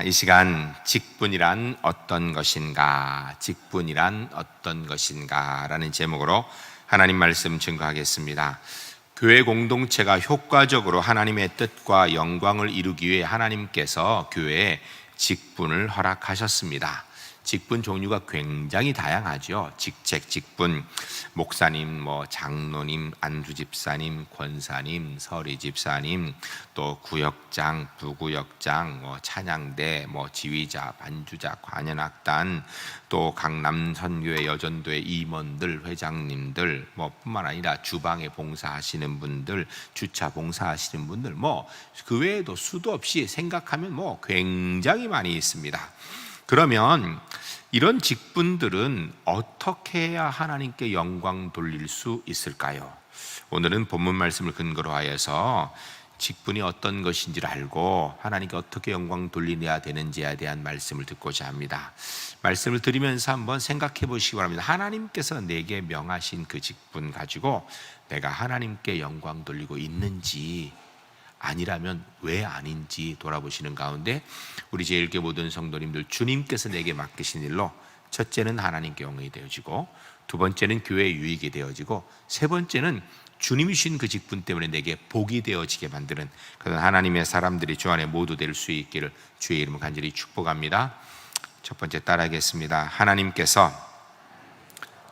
이 시간 직분이란 어떤 것인가, 직분이란 어떤 것인가 라는 제목으로 하나님 말씀 증거하겠습니다. 교회 공동체가 효과적으로 하나님의 뜻과 영광을 이루기 위해 하나님께서 교회에 직분을 허락하셨습니다. 직분 종류가 굉장히 다양하죠. 직책, 직분, 목사님, 장로님, 안수집사님, 권사님, 서리집사님, 또 구역장, 부구역장, 찬양대, 지휘자, 반주자, 관현악단, 또 강남 선교회, 여전도회 임원들, 회장님들, 뿐만 아니라 주방에 봉사하시는 분들, 주차 봉사하시는 분들, 그 외에도 수도 없이 생각하면 굉장히 많이 있습니다. 그러면 이런 직분들은 어떻게 해야 하나님께 영광 돌릴 수 있을까요? 오늘은 본문 말씀을 근거로 하여서 직분이 어떤 것인지를 알고 하나님께 어떻게 영광 돌려야 되는지에 대한 말씀을 듣고자 합니다. 말씀을 드리면서 한번 생각해 보시기 바랍니다. 하나님께서 내게 명하신 그 직분 가지고 내가 하나님께 영광 돌리고 있는지, 아니라면 왜 아닌지 돌아보시는 가운데 우리 제1교 모든 성도님들, 주님께서 내게 맡기신 일로 첫째는 하나님께 영광이 되어지고, 두 번째는 교회의 유익이 되어지고, 세 번째는 주님이 주신 그 직분 때문에 내게 복이 되어지게 만드는 그런 하나님의 사람들이 주 안에 모두 될 수 있기를 주의 이름으로 간절히 축복합니다. 첫 번째 따라하겠습니다. 하나님께서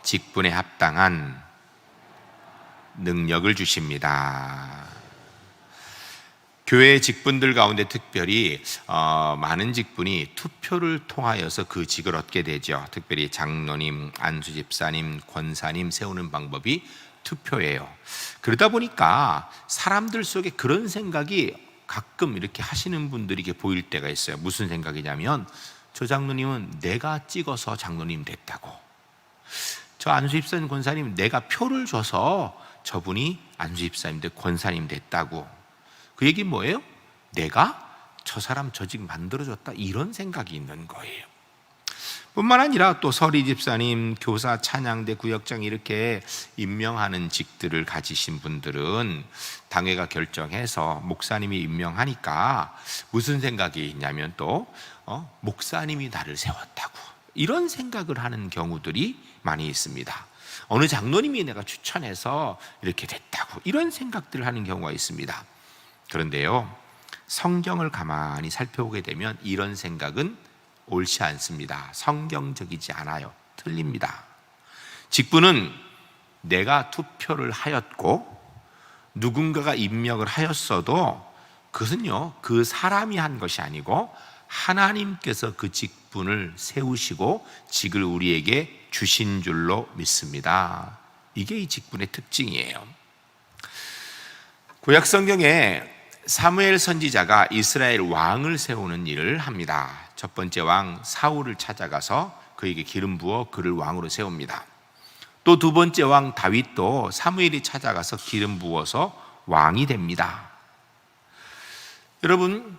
직분에 합당한 능력을 주십니다. 교회의 직분들 가운데 특별히 많은 직분이 투표를 통하여서 그 직을 얻게 되죠. 특별히 장로님, 안수집사님, 권사님 세우는 방법이 투표예요. 그러다 보니까 사람들 속에 그런 생각이 가끔 이렇게 하시는 분들이 이렇게 보일 때가 있어요. 무슨 생각이냐면, 저 장로님은 내가 찍어서 장로님 됐다고, 저 안수집사님, 권사님 내가 표를 줘서 저분이 안수집사님들, 권사님 됐다고. 그 얘기는 뭐예요? 내가 저 사람 저 직 만들어줬다, 이런 생각이 있는 거예요. 뿐만 아니라 또 서리집사님, 교사, 찬양대, 구역장 이렇게 임명하는 직들을 가지신 분들은 당회가 결정해서 목사님이 임명하니까 무슨 생각이 있냐면 또 목사님이 나를 세웠다고, 이런 생각을 하는 경우들이 많이 있습니다. 어느 장로님이 내가 추천해서 이렇게 됐다고, 이런 생각들을 하는 경우가 있습니다. 그런데요, 성경을 가만히 살펴보게 되면 이런 생각은 옳지 않습니다. 성경적이지 않아요. 틀립니다. 직분은 내가 투표를 하였고 누군가가 임명을 하였어도 그것은요, 그 사람이 한 것이 아니고 하나님께서 그 직분을 세우시고 직을 우리에게 주신 줄로 믿습니다. 이게 이 직분의 특징이에요. 구약 성경에 사무엘 선지자가 이스라엘 왕을 세우는 일을 합니다. 첫 번째 왕 사울을 찾아가서 그에게 기름 부어 그를 왕으로 세웁니다. 또 두 번째 왕 다윗도 사무엘이 찾아가서 기름 부어서 왕이 됩니다. 여러분,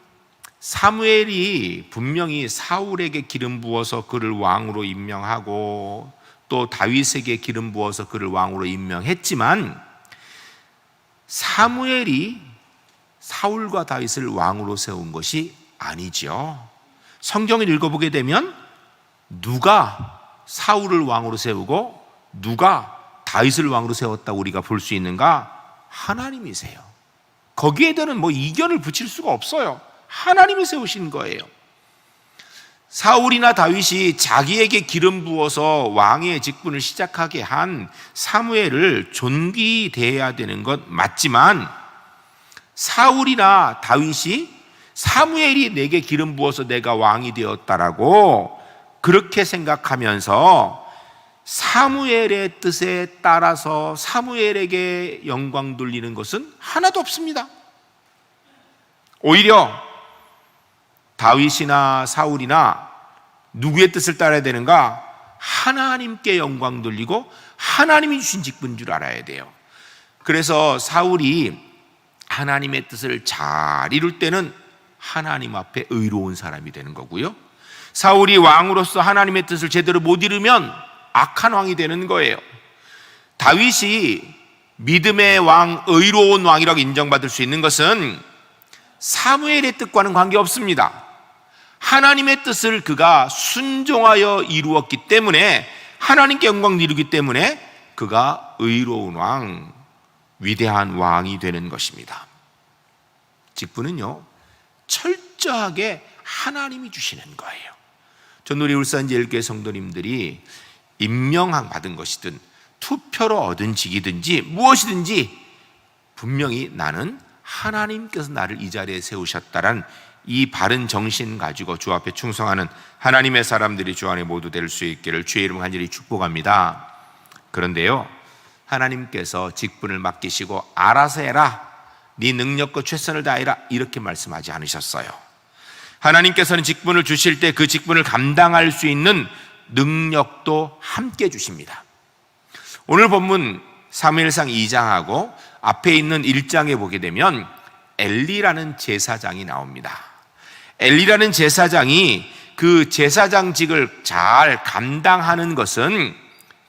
사무엘이 분명히 사울에게 기름 부어서 그를 왕으로 임명하고 또 다윗에게 기름 부어서 그를 왕으로 임명했지만, 사무엘이 사울과 다윗을 왕으로 세운 것이 아니죠. 성경을 읽어보게 되면 누가 사울을 왕으로 세우고 누가 다윗을 왕으로 세웠다고 우리가 볼 수 있는가? 하나님이세요. 거기에 대한 이견을 붙일 수가 없어요. 하나님이 세우신 거예요. 사울이나 다윗이 자기에게 기름 부어서 왕의 직분을 시작하게 한 사무엘을 존귀히 대해야 되는 것 맞지만, 사울이나 다윗이 사무엘이 내게 기름 부어서 내가 왕이 되었다라고 그렇게 생각하면서 사무엘의 뜻에 따라서 사무엘에게 영광 돌리는 것은 하나도 없습니다. 오히려 다윗이나 사울이나 누구의 뜻을 따라야 되는가? 하나님께 영광 돌리고 하나님이 주신 직분인 줄 알아야 돼요. 그래서 사울이 하나님의 뜻을 잘 이룰 때는 하나님 앞에 의로운 사람이 되는 거고요, 사울이 왕으로서 하나님의 뜻을 제대로 못 이루면 악한 왕이 되는 거예요. 다윗이 믿음의 왕, 의로운 왕이라고 인정받을 수 있는 것은 사무엘의 뜻과는 관계없습니다. 하나님의 뜻을 그가 순종하여 이루었기 때문에, 하나님께 영광 이루기 때문에 그가 의로운 왕, 위대한 왕이 되는 것입니다. 직분은요, 철저하게 하나님이 주시는 거예요. 전 우리 울산제일교회 성도님들이 임명 받은 것이든 투표로 얻은 직이든지 무엇이든지 분명히 나는 하나님께서 나를 이 자리에 세우셨다라는 이 바른 정신 가지고 주 앞에 충성하는 하나님의 사람들이 주 안에 모두 될 수 있기를 주의 이름 간절히 축복합니다. 그런데요, 하나님께서 직분을 맡기시고 알아서 해라, 네 능력과 최선을 다해라, 이렇게 말씀하지 않으셨어요. 하나님께서는 직분을 주실 때 그 직분을 감당할 수 있는 능력도 함께 주십니다. 오늘 본문 사무엘상 2장하고 앞에 있는 1장에 보게 되면 엘리라는 제사장이 나옵니다. 엘리라는 제사장이 그 제사장직을 잘 감당하는 것은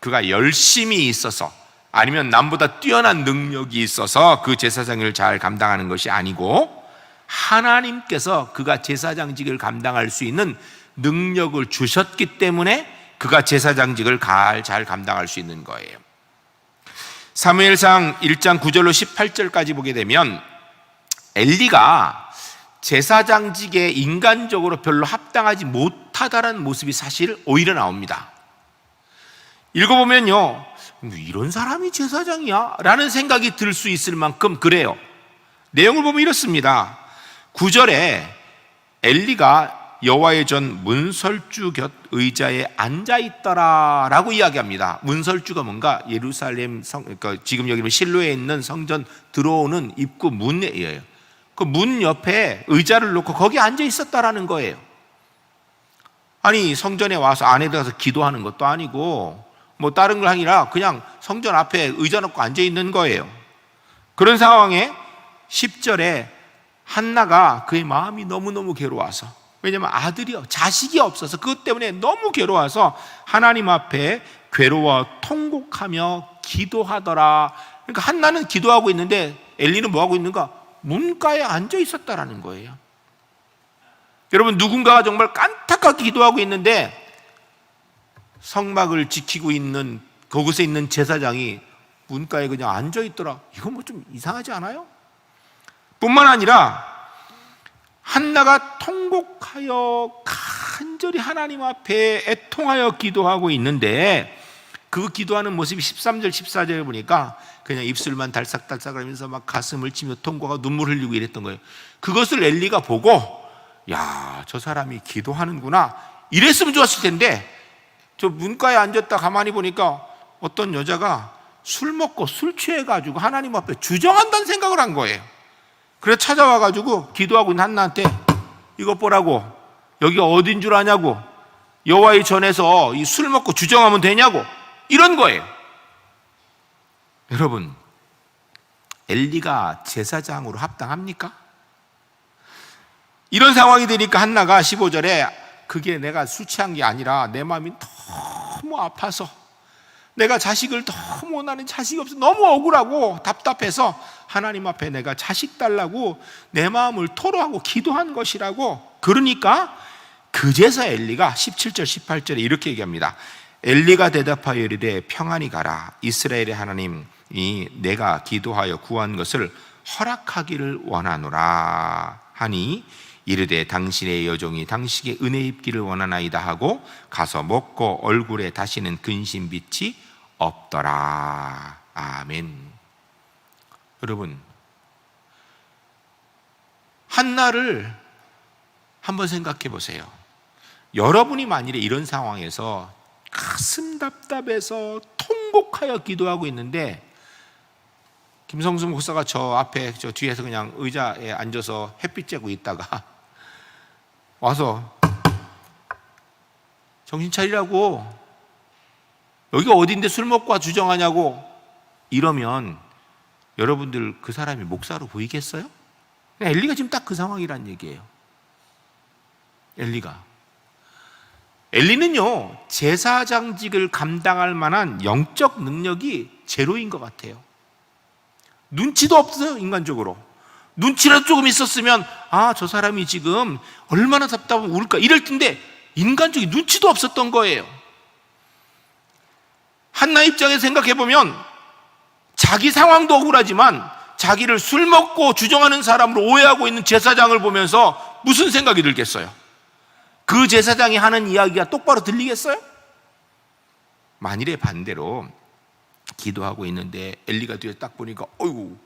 그가 열심히 있어서, 아니면 남보다 뛰어난 능력이 있어서 그 제사장을 잘 감당하는 것이 아니고, 하나님께서 그가 제사장직을 감당할 수 있는 능력을 주셨기 때문에 그가 제사장직을 잘 감당할 수 있는 거예요. 사무엘상 1장 9절로 18절까지 보게 되면 엘리가 제사장직에 인간적으로 별로 합당하지 못하다라는 모습이 사실 오히려 나옵니다. 읽어보면요, 이런 사람이 제사장이야? 라는 생각이 들 수 있을 만큼 그래요. 내용을 보면 이렇습니다. 9절에 엘리가 여호와의 전 문설주 곁 의자에 앉아있더라 라고 이야기합니다. 문설주가 뭔가 예루살렘 그러니까 지금 여기 실로에 있는 성전 들어오는 입구 문이에요. 그 문 옆에 의자를 놓고 거기 앉아 있었다라는 거예요. 아니, 성전에 와서 안에 들어가서 기도하는 것도 아니고 뭐 다른 걸 아니라 그냥 성전 앞에 의자 놓고 앉아 있는 거예요. 그런 상황에 10절에 한나가 그의 마음이 너무너무 괴로워서, 왜냐하면 자식이 없어서 그것 때문에 너무 괴로워서 하나님 앞에 괴로워 통곡하며 기도하더라. 그러니까 한나는 기도하고 있는데 엘리는 뭐하고 있는가? 문가에 앉아 있었다라는 거예요. 여러분, 누군가가 정말 깐탁하게 기도하고 있는데 성막을 지키고 있는 그곳에 있는 제사장이 문가에 그냥 앉아 있더라. 이건 뭐 좀 이상하지 않아요? 뿐만 아니라 한나가 통곡하여 간절히 하나님 앞에 애통하여 기도하고 있는데 그 기도하는 모습이 13절 14절에 보니까 그냥 입술만 달싹달싹 하면서 막 가슴을 치며 통곡하고 눈물 흘리고 이랬던 거예요. 그것을 엘리가 보고, 야, 저 사람이 기도하는구나, 이랬으면 좋았을 텐데 저 문가에 앉았다 가만히 보니까 어떤 여자가 술 먹고 술 취해가지고 하나님 앞에 주정한다는 생각을 한 거예요. 그래서 찾아와가지고 기도하고 있는 한나한테 이것 보라고, 여기가 어딘 줄 아냐고, 여호와의 전에서 이 술 먹고 주정하면 되냐고, 이런 거예요. 여러분, 엘리가 제사장으로 합당합니까? 이런 상황이 되니까 한나가 15절에 그게 내가 술 취한 게 아니라 내 마음이 너무 아파서, 내가 자식을 너무 원하는 자식이 없어 너무 억울하고 답답해서 하나님 앞에 내가 자식 달라고 내 마음을 토로하고 기도한 것이라고. 그러니까 그제서 엘리가 17절 18절에 이렇게 얘기합니다. 엘리가 대답하여 이르되 평안히 가라. 이스라엘의 하나님이 내가 기도하여 구한 것을 허락하기를 원하노라 하니 이르되 당신의 여종이 당신에게 은혜 입기를 원하나이다 하고 가서 먹고 얼굴에 다시는 근심빛이 없더라. 아멘. 여러분, 한나를 한번 생각해 보세요. 여러분이 만일에 이런 상황에서 가슴 답답해서 통곡하여 기도하고 있는데 김성수 목사가 저 앞에 저 뒤에서 그냥 의자에 앉아서 햇빛 쬐고 있다가 와서 정신 차리라고, 여기가 어딘데 술 먹고 와 주정하냐고 이러면 여러분들 그 사람이 목사로 보이겠어요? 엘리가 지금 딱 그 상황이란 얘기예요. 엘리는요, 제사장직을 감당할 만한 영적 능력이 제로인 것 같아요. 눈치도 없어요, 인간적으로. 눈치라도 조금 있었으면 저 사람이 지금 얼마나 답답하면 울까 이럴 텐데 인간적인 눈치도 없었던 거예요. 한나 입장에서 생각해보면 자기 상황도 억울하지만 자기를 술 먹고 주정하는 사람으로 오해하고 있는 제사장을 보면서 무슨 생각이 들겠어요? 그 제사장이 하는 이야기가 똑바로 들리겠어요? 만일에 반대로 기도하고 있는데 엘리가 뒤에 딱 보니까 어이구,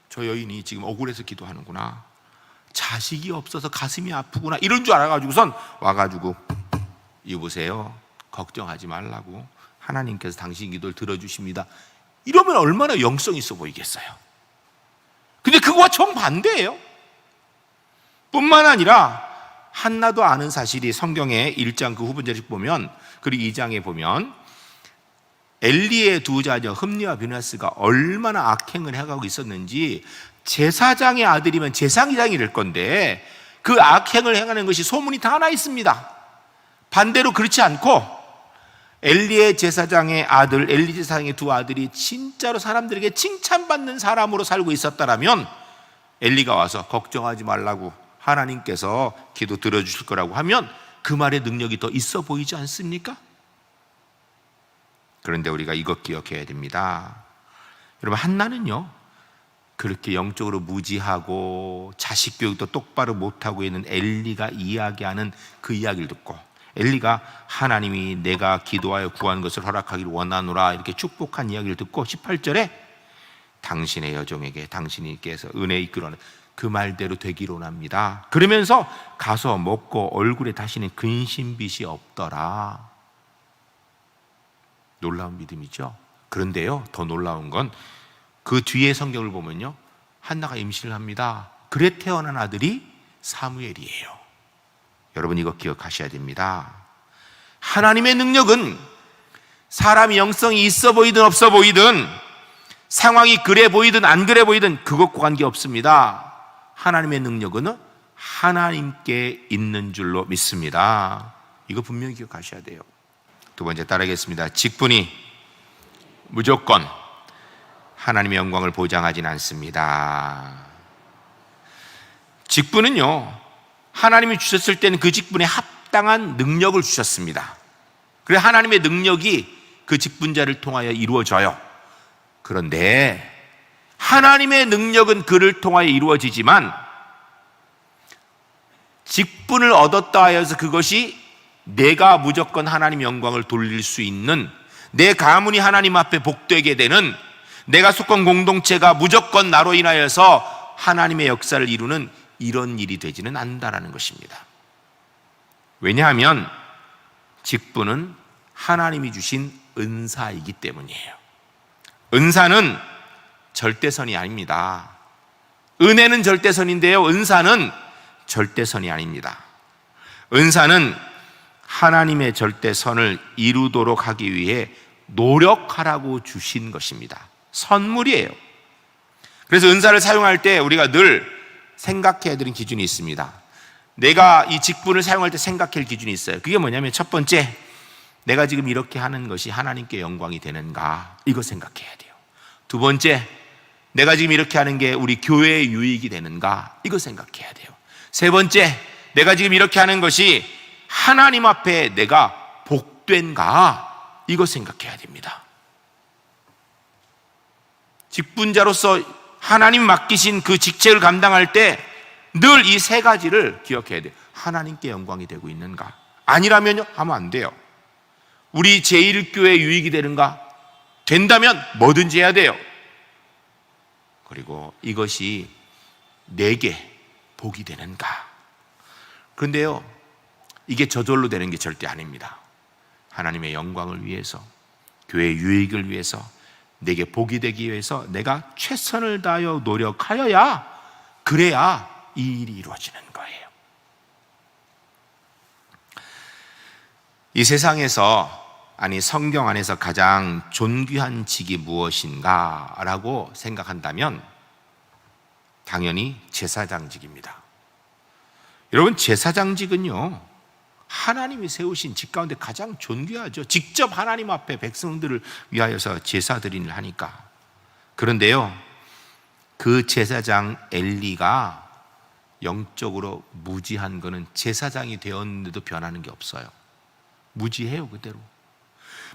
저 여인이 지금 억울해서 기도하는구나, 자식이 없어서 가슴이 아프구나 이런 줄 알아가지고선 와가지고 여보세요, 걱정하지 말라고, 하나님께서 당신 기도를 들어주십니다, 이러면 얼마나 영성 있어 보이겠어요. 근데 그거와 정반대예요. 뿐만 아니라 한나도 아는 사실이 성경의 1장 그 후반절에 보면, 그리고 2장에 보면 엘리의 두 자녀 흠니와 비느하스가 얼마나 악행을 해가고 있었는지, 제사장의 아들이면 제사장이 될 건데 그 악행을 행하는 것이 소문이 다 나 있습니다. 반대로 그렇지 않고 엘리의 제사장의 아들, 엘리 제사장의 두 아들이 진짜로 사람들에게 칭찬받는 사람으로 살고 있었다라면 엘리가 와서 걱정하지 말라고, 하나님께서 기도 들어주실 거라고 하면 그 말의 능력이 더 있어 보이지 않습니까? 그런데 우리가 이것 기억해야 됩니다. 여러분, 한나는요 그렇게 영적으로 무지하고 자식 교육도 똑바로 못하고 있는 엘리가 이야기하는 그 이야기를 듣고, 엘리가 하나님이 내가 기도하여 구한 것을 허락하기를 원하노라 이렇게 축복한 이야기를 듣고 18절에 당신의 여종에게 당신께서 은혜 이끌어는 그 말대로 되기로 합니다. 그러면서 가서 먹고 얼굴에 다시는 근심빛이 없더라. 놀라운 믿음이죠. 그런데요, 더 놀라운 건 그 뒤에 성경을 보면요, 한나가 임신을 합니다. 그래 태어난 아들이 사무엘이에요. 여러분, 이거 기억하셔야 됩니다. 하나님의 능력은 사람이 영성이 있어 보이든 없어 보이든, 상황이 그래 보이든 안 그래 보이든 그것과 관계없습니다. 하나님의 능력은 하나님께 있는 줄로 믿습니다. 이거 분명히 기억하셔야 돼요. 두 번째 따르겠습니다. 직분이 무조건 하나님의 영광을 보장하진 않습니다. 직분은요, 하나님이 주셨을 때는 그 직분에 합당한 능력을 주셨습니다. 그래서 하나님의 능력이 그 직분자를 통하여 이루어져요. 그런데 하나님의 능력은 그를 통하여 이루어지지만 직분을 얻었다 하여서 그것이 내가 무조건 하나님 영광을 돌릴 수 있는, 내 가문이 하나님 앞에 복되게 되는, 내가 속한 공동체가 무조건 나로 인하여서 하나님의 역사를 이루는 이런 일이 되지는 않는다는 것입니다. 왜냐하면 직분은 하나님이 주신 은사이기 때문이에요. 은사는 절대선이 아닙니다. 은혜는 절대선인데요, 은사는 절대선이 아닙니다. 은사는 하나님의 절대선을 이루도록 하기 위해 노력하라고 주신 것입니다. 선물이에요. 그래서 은사를 사용할 때 우리가 늘 생각해야 되는 기준이 있습니다. 내가 이 직분을 사용할 때 생각할 기준이 있어요. 그게 뭐냐면, 첫 번째, 내가 지금 이렇게 하는 것이 하나님께 영광이 되는가, 이거 생각해야 돼요. 두 번째, 내가 지금 이렇게 하는 게 우리 교회의 유익이 되는가, 이거 생각해야 돼요. 세 번째, 내가 지금 이렇게 하는 것이 하나님 앞에 내가 복된가, 이거 생각해야 됩니다. 직분자로서 하나님 맡기신 그 직책을 감당할 때 늘 이 세 가지를 기억해야 돼요. 하나님께 영광이 되고 있는가, 아니라면요 하면 안 돼요. 우리 제1교회 유익이 되는가, 된다면 뭐든지 해야 돼요. 그리고 이것이 내게 복이 되는가. 그런데요, 이게 저절로 되는 게 절대 아닙니다. 하나님의 영광을 위해서, 교회의 유익을 위해서, 내게 복이 되기 위해서 내가 최선을 다하여 노력하여야, 그래야 이 일이 이루어지는 거예요. 이 세상에서, 아니 성경 안에서 가장 존귀한 직이 무엇인가 라고 생각한다면 당연히 제사장직입니다. 여러분, 제사장직은요 하나님이 세우신 직 가운데 가장 존귀하죠. 직접 하나님 앞에 백성들을 위하여서 제사 드리는 하니까. 그런데요, 그 제사장 엘리가 영적으로 무지한 거는 제사장이 되었는데도 변하는 게 없어요. 무지해요, 그대로.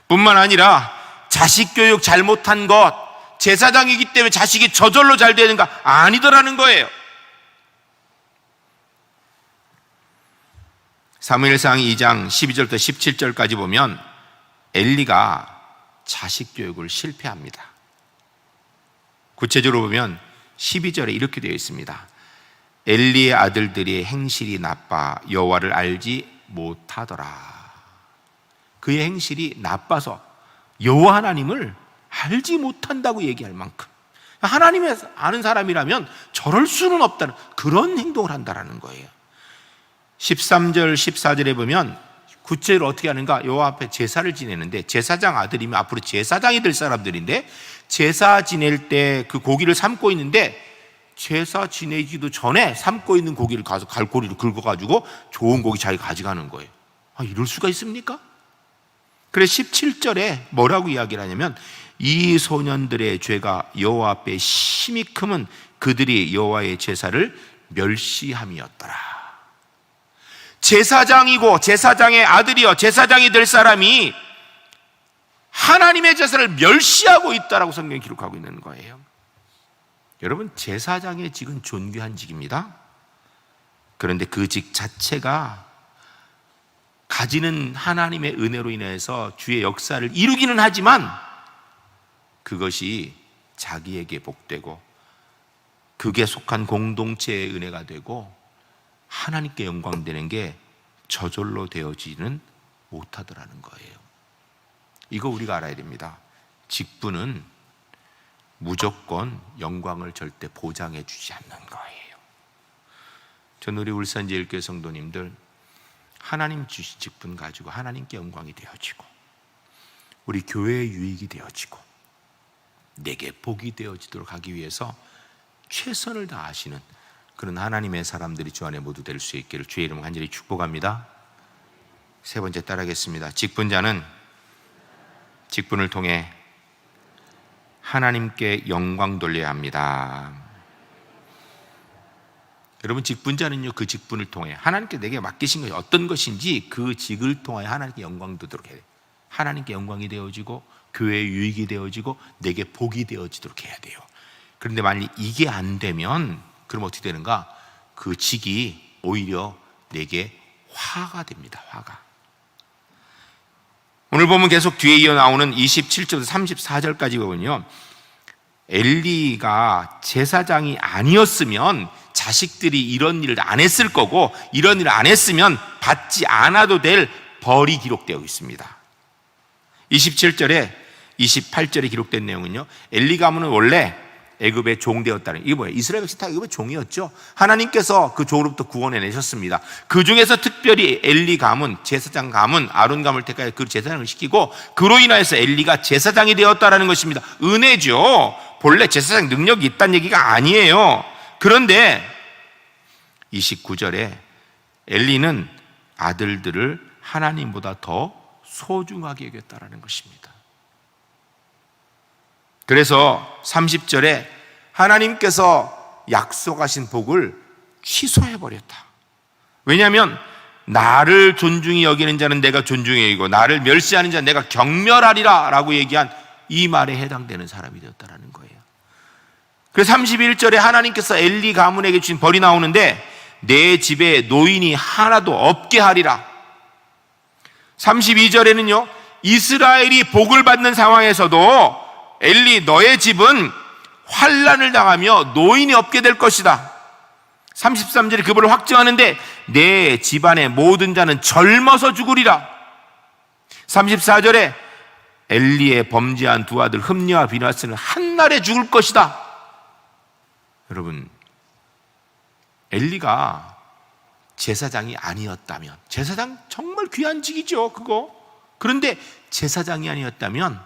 뿐만 아니라 자식 교육 잘못한 것, 제사장이기 때문에 자식이 저절로 잘 되는가? 아니더라는 거예요. 사무엘상 2장 12절부터 17절까지 보면 엘리가 자식 교육을 실패합니다. 구체적으로 보면 12절에 이렇게 되어 있습니다. 엘리의 아들들이 행실이 나빠 여호와를 알지 못하더라. 그의 행실이 나빠서 여호와 하나님을 알지 못한다고 얘기할 만큼, 하나님을 아는 사람이라면 저럴 수는 없다는 그런 행동을 한다는 거예요. 13절 14절에 보면 구체로 어떻게 하는가? 여호와 앞에 제사를 지내는데, 제사장 아들이면 앞으로 제사장이 될 사람들인데 제사 지낼 때 그 고기를 삶고 있는데, 제사 지내기도 전에 삶고 있는 고기를 가서 갈고리로 긁어가지고 좋은 고기 자기가 가져가는 거예요. 이럴 수가 있습니까? 그래서 17절에 뭐라고 이야기를 하냐면, 이 소년들의 죄가 여호와 앞에 심히 크면 그들이 여호와의 제사를 멸시함이었더라. 제사장이고 제사장의 아들이여 제사장이 될 사람이 하나님의 제사를 멸시하고 있다라고 성경이 기록하고 있는 거예요. 여러분, 제사장의 직은 존귀한 직입니다. 그런데 그 직 자체가 가지는 하나님의 은혜로 인해서 주의 역사를 이루기는 하지만 그것이 자기에게 복되고 그게 속한 공동체의 은혜가 되고 하나님께 영광되는 게 저절로 되어지는 못하더라는 거예요. 이거 우리가 알아야 됩니다. 직분은 무조건 영광을 절대 보장해 주지 않는 거예요. 전 우리 울산제일교회 성도님들, 하나님 주신 직분 가지고 하나님께 영광이 되어지고 우리 교회의 유익이 되어지고 내게 복이 되어지도록 하기 위해서 최선을 다하시는 그런 하나님의 사람들이 주 안에 모두 될 수 있기를 주의 이름으로 간절히 축복합니다. 세 번째 따라하겠습니다. 직분자는 직분을 통해 하나님께 영광 돌려야 합니다. 여러분, 직분자는요, 그 직분을 통해 하나님께 내게 맡기신 것이 어떤 것인지 그 직을 통하여 하나님께 영광 되도록 해야 돼요. 하나님께 영광이 되어지고 교회의 유익이 되어지고 내게 복이 되어지도록 해야 돼요. 그런데 만약 이게 안 되면 그럼 어떻게 되는가? 그 직이 오히려 내게 화가 됩니다. 화가. 오늘 보면 계속 뒤에 이어 나오는 27절부터 34절까지 보면요, 엘리가 제사장이 아니었으면 자식들이 이런 일을 안 했을 거고, 이런 일을 안 했으면 받지 않아도 될 벌이 기록되어 있습니다. 27절에 28절에 기록된 내용은요, 엘리 가문은 원래 애굽의 종되었다는, 이게 뭐예요? 이스라엘 백성 다 애굽의 종이었죠. 하나님께서 그 종으로부터 구원해 내셨습니다. 그 중에서 특별히 엘리 가문, 제사장 가문, 아론 가문을 택하여 그 제사장을 시키고 그로 인하여서 엘리가 제사장이 되었다라는 것입니다. 은혜죠. 본래 제사장 능력이 있다는 얘기가 아니에요. 그런데 29절에 엘리는 아들들을 하나님보다 더 소중하게 여겼다라는 것입니다. 그래서 30절에 하나님께서 약속하신 복을 취소해버렸다. 왜냐하면 나를 존중히 여기는 자는 내가 존중히 여기고 나를 멸시하는 자는 내가 경멸하리라 라고 얘기한 이 말에 해당되는 사람이 되었다는 거예요. 그래서 31절에 하나님께서 엘리 가문에게 주신 벌이 나오는데, 내 집에 노인이 하나도 없게 하리라. 32절에는요, 이스라엘이 복을 받는 상황에서도 엘리, 너의 집은 환난을 당하며 노인이 없게 될 것이다. 33절에 그분을 확증하는데, 내 집안의 모든 자는 젊어서 죽으리라. 34절에 엘리의 범죄한 두 아들 흠니와 비나스는 한날에 죽을 것이다. 여러분, 엘리가 제사장이 아니었다면, 제사장 정말 귀한 직이죠, 그거. 그런데 제사장이 아니었다면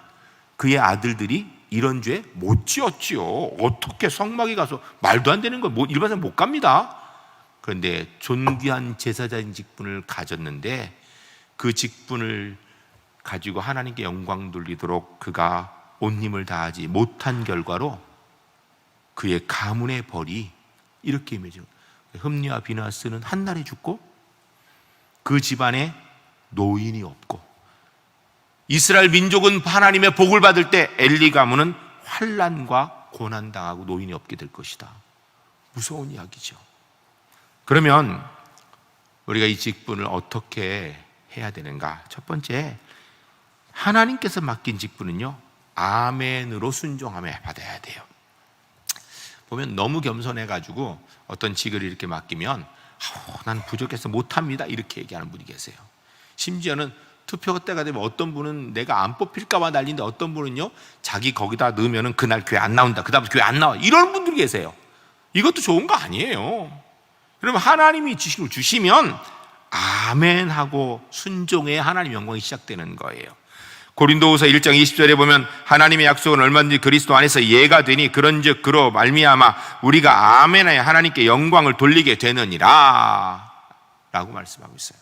그의 아들들이 이런 죄 못 지었지요. 어떻게 성막에 가서 말도 안 되는 거 일반 사람 못 갑니다. 그런데 존귀한 제사장 직분을 가졌는데 그 직분을 가지고 하나님께 영광 돌리도록 그가 온 힘을 다하지 못한 결과로 그의 가문의 벌이 이렇게 임해져. 흠니와 비나스는 한날에 죽고 그 집안에 노인이 없고, 이스라엘 민족은 하나님의 복을 받을 때 엘리 가문은 환난과 고난당하고 노인이 없게 될 것이다. 무서운 이야기죠. 그러면 우리가 이 직분을 어떻게 해야 되는가? 첫 번째, 하나님께서 맡긴 직분은요, 아멘으로 순종하며 받아야 돼요. 보면 너무 겸손해가지고 어떤 직을 이렇게 맡기면 난 부족해서 못합니다 이렇게 얘기하는 분이 계세요. 심지어는 투표 때가 되면 어떤 분은 내가 안 뽑힐까 봐 난리인데, 어떤 분은요 자기 거기다 넣으면 그날 교회 안 나온다, 그 다음에 교회 안 나와, 이런 분들이 계세요. 이것도 좋은 거 아니에요. 여러분, 하나님이 지식을 주시면 아멘 하고 순종해 하나님 영광이 시작되는 거예요. 고린도후서 1장 20절에 보면 하나님의 약속은 얼마든지 그리스도 안에서 예가 되니 그런즉 그로 말미암아 우리가 아멘하여 하나님께 영광을 돌리게 되느니라 라고 말씀하고 있어요.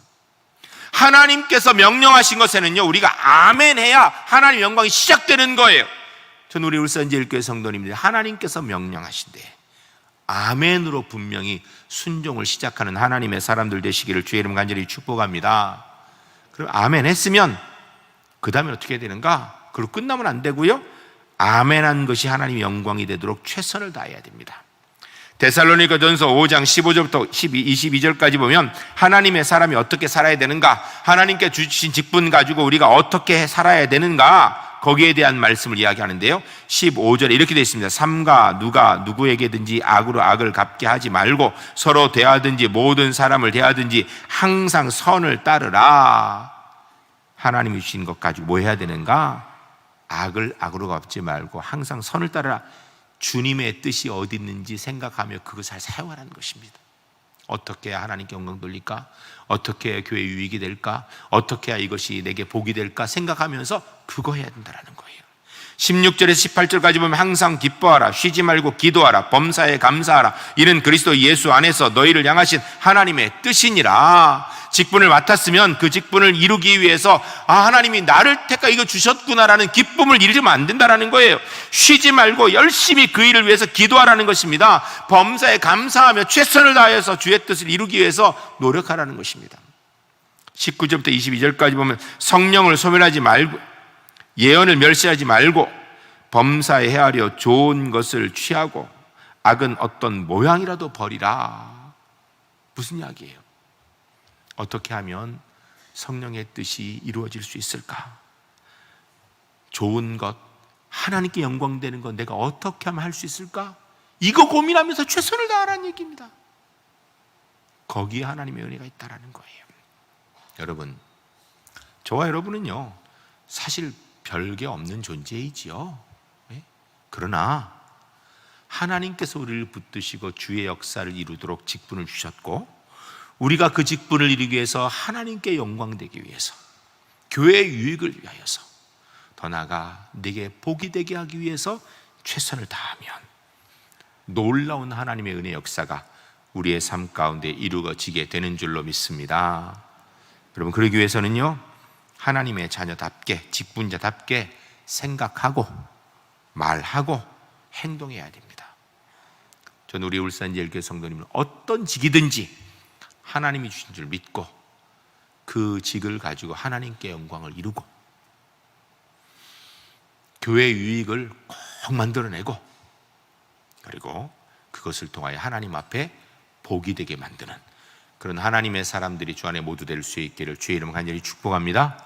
하나님께서 명령하신 것에는요, 우리가 아멘해야 하나님 영광이 시작되는 거예요. 저는 우리 울산제일교회 성도님들이 하나님께서 명령하신대 아멘으로 분명히 순종을 시작하는 하나님의 사람들 되시기를 주의 이름 간절히 축복합니다. 그럼 아멘 했으면 그 다음에 어떻게 해야 되는가? 그리고 끝나면 안 되고요, 아멘한 것이 하나님의 영광이 되도록 최선을 다해야 됩니다. 데살로니가전서 5장 15절부터 22절까지 보면 하나님의 사람이 어떻게 살아야 되는가, 하나님께 주신 직분 가지고 우리가 어떻게 살아야 되는가, 거기에 대한 말씀을 이야기하는데요, 15절에 이렇게 되어 있습니다. 삼가 누가 누구에게든지 악으로 악을 갚게 하지 말고 서로 대하든지 모든 사람을 대하든지 항상 선을 따르라. 하나님이 주신 것 가지고 뭐 해야 되는가? 악을 악으로 갚지 말고 항상 선을 따르라. 주님의 뜻이 어디 있는지 생각하며 그것을 잘 사용하라는 것입니다. 어떻게 해야 하나님께 영광 돌릴까? 어떻게 해야 교회 유익이 될까? 어떻게 해야 이것이 내게 복이 될까? 생각하면서 그거 해야 된다는 거예요. 16절에서 18절까지 보면 항상 기뻐하라, 쉬지 말고 기도하라, 범사에 감사하라, 이는 그리스도 예수 안에서 너희를 향하신 하나님의 뜻이니라. 직분을 맡았으면 그 직분을 이루기 위해서 하나님이 나를 택하 이거 주셨구나라는 기쁨을 잃으면 안 된다는 거예요. 쉬지 말고 열심히 그 일을 위해서 기도하라는 것입니다. 범사에 감사하며 최선을 다해서 주의 뜻을 이루기 위해서 노력하라는 것입니다. 19절부터 22절까지 보면 성령을 소멸하지 말고 예언을 멸시하지 말고 범사에 헤아려 좋은 것을 취하고 악은 어떤 모양이라도 버리라. 무슨 이야기예요? 어떻게 하면 성령의 뜻이 이루어질 수 있을까? 좋은 것, 하나님께 영광되는 것 내가 어떻게 하면 할 수 있을까? 이거 고민하면서 최선을 다하라는 얘기입니다. 거기에 하나님의 은혜가 있다는 거예요. 여러분, 저와 여러분은요 사실 별게 없는 존재이지요. 그러나 하나님께서 우리를 붙드시고 주의 역사를 이루도록 직분을 주셨고, 우리가 그 직분을 이루기 위해서 하나님께 영광되기 위해서, 교회의 유익을 위하여서, 더 나아가 내게 복이 되게 하기 위해서 최선을 다하면 놀라운 하나님의 은혜 역사가 우리의 삶 가운데 이루어지게 되는 줄로 믿습니다. 여러분, 그러기 위해서는요 하나님의 자녀답게, 직분자답게 생각하고 말하고 행동해야 됩니다. 저는 우리 울산제일교회 성도님은 어떤 직이든지 하나님이 주신 줄 믿고 그 직을 가지고 하나님께 영광을 이루고 교회의 유익을 꼭 만들어내고, 그리고 그것을 통하여 하나님 앞에 복이 되게 만드는 그런 하나님의 사람들이 주 안에 모두 될 수 있기를 주의 이름 간절히 축복합니다.